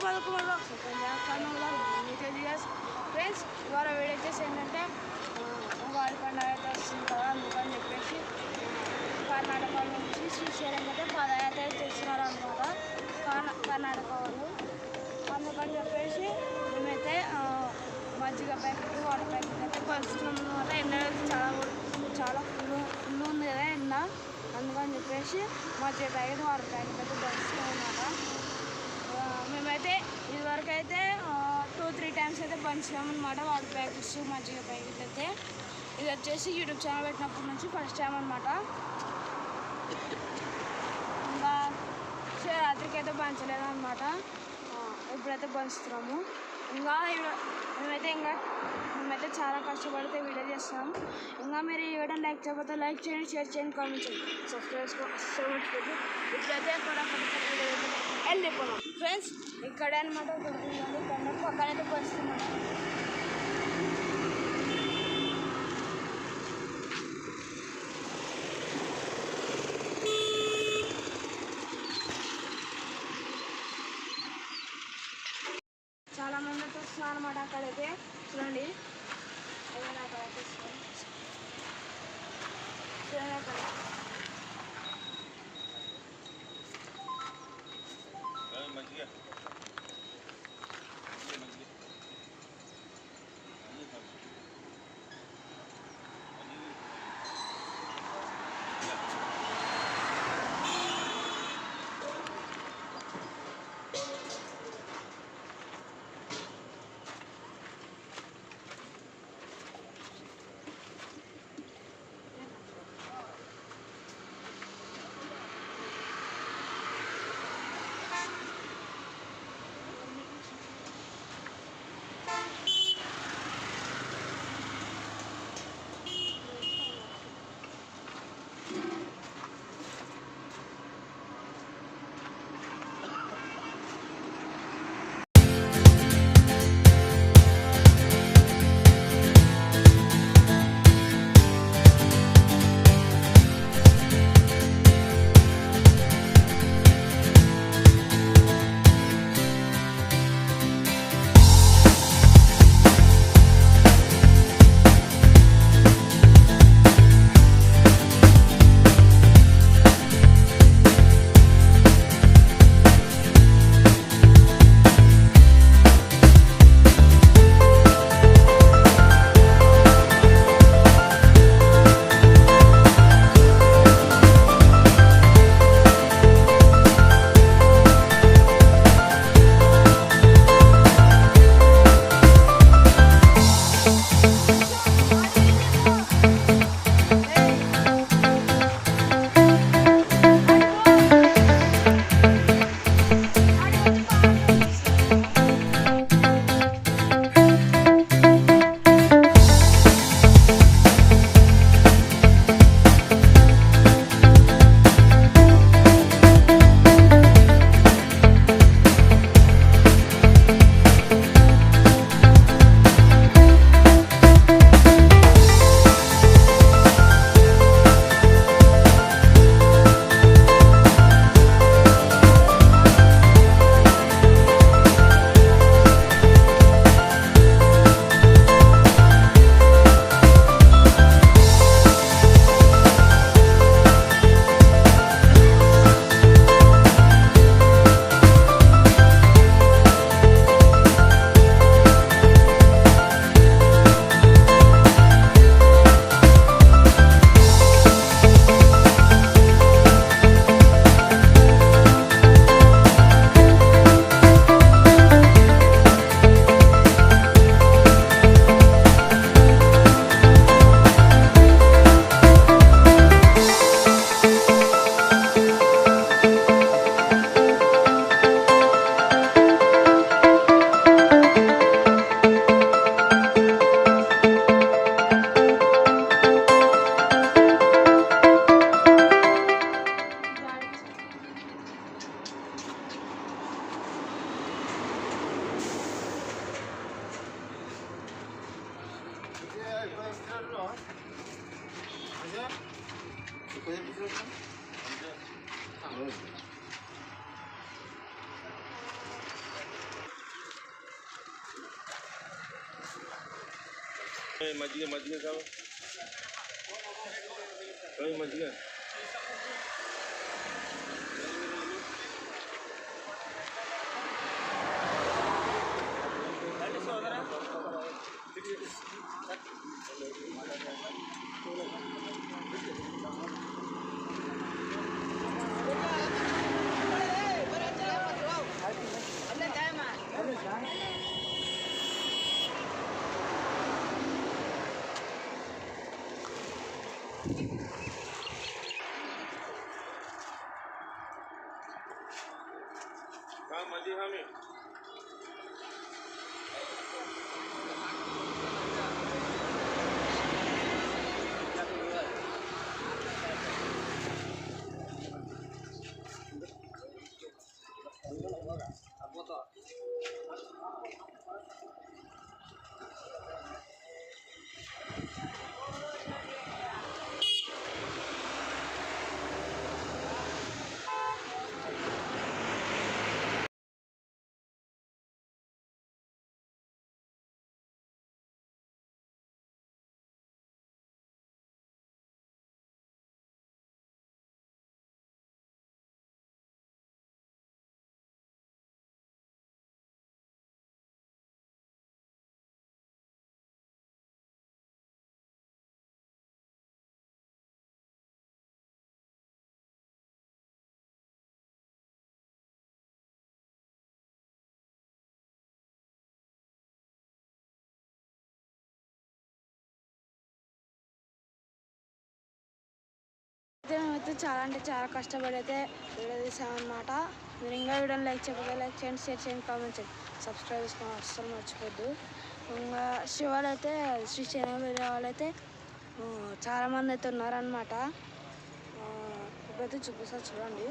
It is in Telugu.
కుమార్ ఫ్రెండ్స్ ఇవాళ వీడియో వచ్చేసి ఏంటంటే ఉగాది పండుగ అయితే వస్తుంది కదా, అందుకని చెప్పేసి కర్ణాటక నుంచి శ్రీశైలం అయితే పాదయాత్ర చేస్తున్నారు అనమాట కర్ణాటక వాళ్ళు. అందుకని చెప్పేసి మేమైతే మజ్జిగ ప్యాకెట్ వాటర్ ప్యాకెట్ అయితే పంచుతున్నాం అనమాట. ఎండ చాలా ఫుల్ ఉంది కదా ఎండ, అందుకని చెప్పేసి మజ్జిగ ప్యాకెట్ వాటర్ ప్యాకెట్ అయితే పంచుతున్నాం అనమాట. మేమైతే ఇదివరకు అయితే 2-3 టైమ్స్ అయితే పంచాము అనమాట వాటర్ ప్యాకెట్స్ మజ్జిగ ప్యాకెట్ అయితే. ఇది వచ్చేసి యూట్యూబ్ ఛానల్ పెట్టినప్పటి నుంచి ఫస్ట్ టైం అనమాట. ఇంకా శివరాత్రికి అయితే పంచలేదు అనమాట, ఇప్పుడైతే పంచుతున్నాము. మేమైతే చాలా కష్టపడితే వీడియో చేస్తున్నాము. ఇంకా మీరు ఈ వీడియో లైక్ చేయకపోతే లైక్ చేయండి, షేర్ చేయండి, కామెంట్ చేయండి, సబ్స్క్రైబ్ చేసుకోండి. ఇప్పుడైతే వెళ్ళిపోదాం ఫ్రెండ్స్. ఇక్కడే అనమాట ఇక్కడ పక్కనైతే పంచుతున్నాం. చాలా మంది అయితే వస్తున్నారు అనమాట. అక్కడైతే చూడండి, చూడండి అక్కడ మజ్జిగ మజ్జిగ కావు మజ్జిగ मजी हमें మేమైతే చాలా అంటే చాలా కష్టపడి అయితే వీడియో తీసామన్నమాట. మీరు ఇంకా వీడియోని లైక్ చేయకపోతే లైక్ చేయండి, షేర్ చేయండి, కామెంట్ చేయండి, సబ్స్క్రైబ్ చేసుకోవడం అస్సలు మర్చిపోద్దు. ఇంకా శివాలు అయితే శ్రీశైలం వెళ్ళే వాళ్ళు అయితే చాలామంది అయితే ఉన్నారనమాట. ఇప్పుడైతే చూపిస్తారు చూడండి.